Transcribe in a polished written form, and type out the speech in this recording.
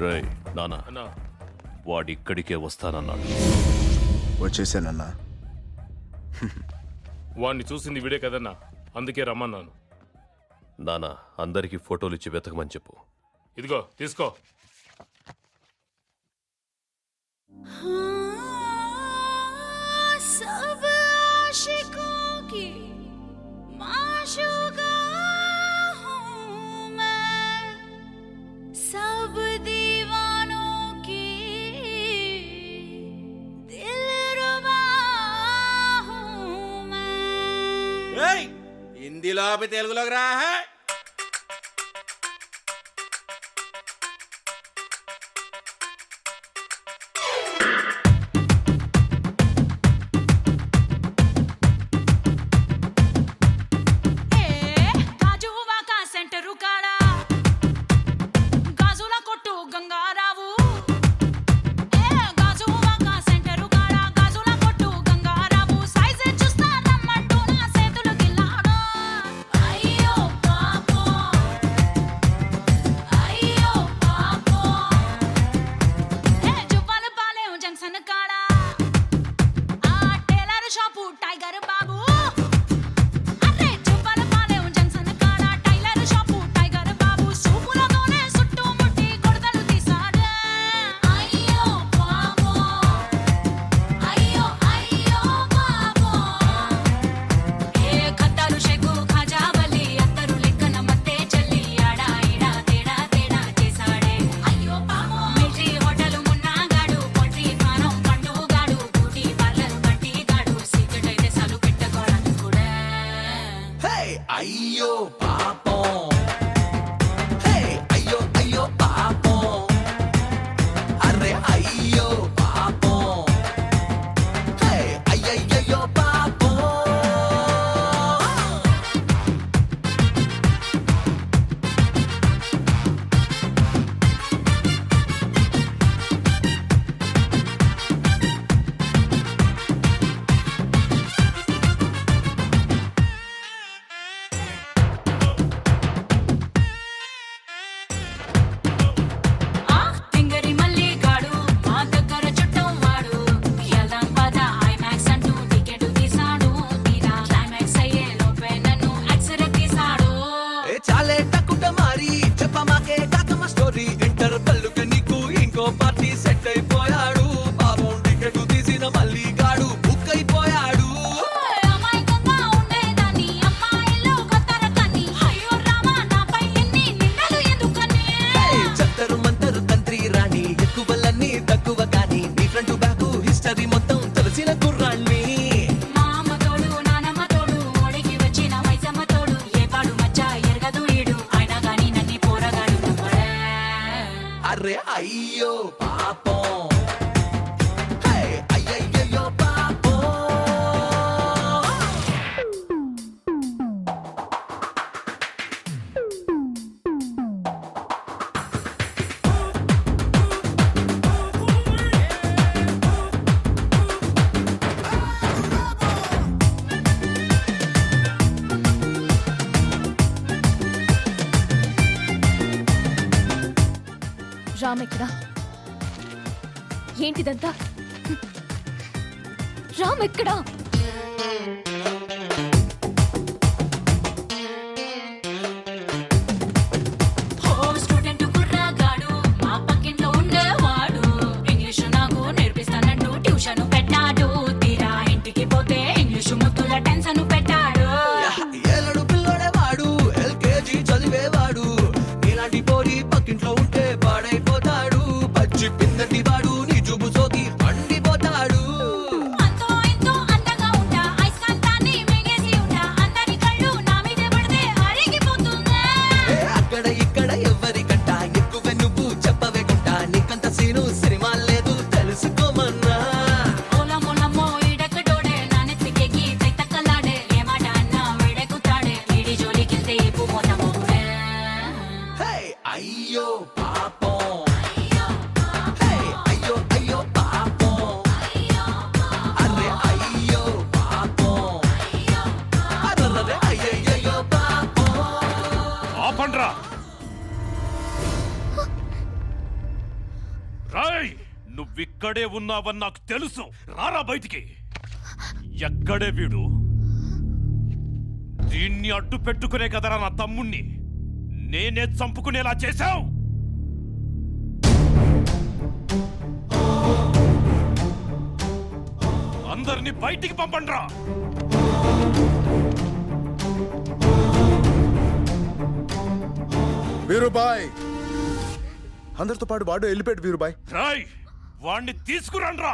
రేయ్ నానా అన్నా వాడిక్కడికే వస్తానన్నాడు. వచ్చేసానన్నా. వాడిని చూసింది వీడే కదన్నా, అందుకే రమ్మన్నాను. నానా అందరికీ ఫోటోలు ఇచ్చి వెతకమని చెప్పు. ఇదిగో తీసుకో. सब आशिकों की माशूका हूँ मैं, सब दीवानों की दिलरुबा हूँ मैं. హిందీలో తెలుగులోకి రా. గాజువా కా సెంటరు కాడా గాజుల కొట్టు గంగారావు. గాజువా కా సెంటరు కాడా గాజుల కొట్టు గంగారావు. సైజ్ చూస్తా రమ్మంటూ నా చేతులు గిల్లాడు. అయ్యో పాపం అయ్యో పాపం. జువ్వాల పాలెం జంక్షన్ కాడా ఆ టైలర్ షాపు టైగర్ బాబు. అరే జువ్వాల పాలెం జంక్షన్ కాడా టైలర్ షాపు టైగర్ బాబు. సూపులతోనే చుట్టుముట్టి కొడతలు తీసాడు. అయ్యో పాపం అయ్యో అయ్యో పాపం. ఖద్దరు షెగ్గు ఖజావలి అత్తరు లెక్కన మత్తే చల్లి ఆడా ఈడా తేడా తేడా చేసాడే. అయ్యో పాపం. మిలిటరీ హోటల్ మున్నాగాడు, పోల్ట్రీ ఫారం పండుగాడు, బ్యూటీ పార్లర్ బంటిగాడు, సీక్రెట్ అయితే సాలు పెట్టుకోవడానికి కూడా. అయ్యో పాపం, అయ్యో అయ్యో పాపం, అరే అయ్యో పాపం, అయ్యయ్యో పాపం. తింగరి మల్లిగాడు మా దగ్గర చుట్టం వాడు. ఎల్దాం పద ఐమాక్స్ అంటూ టికెట్ తీసాడు. తీరా క్లైమాక్స్ అయ్యే లోపే నన్ను ఎక్స్రే తీసాడు. చాలే టక్కుట మారి చెప్పమాకే కాకమ్మ స్టోరీ. ఇంటర్ పల్లుకి నీకు ఇంకో పార్టీ సెట్ అయిపోయాడు. పాపం టికెట్ తీసిన మళ్ళీ గాడు బుక్ అయిపోయాడు. అమాయకంగా ఉండేదాన్ని అమ్మాయిలో కొత్త రకాన్ని. అయ్యో రామా నాపై ఎన్ని నిందలు ఎందుకని. చత్తరు మంతరు తంత్రి రాణి ఎక్కువలన్నీ తక్కువ కానీ నీ ఫ్రంట్ బ్యాక్ హిస్టరీ మొత్తం తెలిసిన కుర్రాణ్ణి. మా అమ్మ తోడు నానమ్మ తోడు ఓడికి వచ్చిన మైసమ్మ తోడు. ఏ పాడు మచ్చ ఎరగదు ఈడు అయినా గాని నన్ని పోరగాడు నమ్మడే. అరే అయ్యో పాపం, అయ్యయ్యో పాపం. రామ్ ఎక్కడా? ఏంటిదంతా? రామ్ ఎక్కడా? స్టూడెంట్ కుర్రగాడు మా పక్కింట్లో ఉండేవాడు. ఇంగ్లీషు నాకు నేర్పిస్తానంటూ ట్యూషన్ పెట్టాడు. తీరా ఇంటికి పోతే ఇంగ్లీషు ముద్దుల టెన్షన్ పెట్టాడు. ఏలడు పిల్లోడేవాడు, ఎల్కేజీ చదివేవాడు. నీలాంటి పోరి పక్కింట్లో ఉంటే పాడైపోతాడు. పచ్చి పిందటి వాడు నీ చూపు సోకి పండిపోతాడు. అంతో ఇంతో అందంగా ఉంటా, ఐస్కాంతాన్ని మింగేసి ఉంటా. అందరి కళ్ళు నా మీదే పడితే అరిగిపోతుందా. అక్కడ ఇక్కడ ఎవరికంట ఎక్కువ నువ్వు చెప్పవే గుంట. నీకంత సీను సినిమా లేదు తెలుసుకోమన్నా. ఓలమోలమ్మో ఈడెక్కడోడే నా నెత్తికెక్కి తైతక్కలాడే. ఏ మాట అన్నా వీడెక్కుతాడే, వీడి జోలికెళ్తే ఇప్పు మోతమోడే. అయ్యో పాపం, అయ్యో అయ్యో పాపం, అరే అయ్యో పాపం, అర్రర్రే అయ్యయ్యో పాపం. ఆపండ్రా. రాయ్ నువ్విక్కడే ఉన్నావని నాకు తెలుసు. రారా బయటికి. ఎక్కడే వీడు? దీన్ని అడ్డు పెట్టుకునే కదరా నా తమ్ముణ్ణి నేనే చంపుకునేలా చేశావు. అందరినీ బయటికి పంపండ్రా. వీరుబాయ్, అందరితో పాటు వాడు వెళ్ళిపోయాడు వీరుబాయ్. రాయ్ వాణ్ణి తీసుకురండ్రా.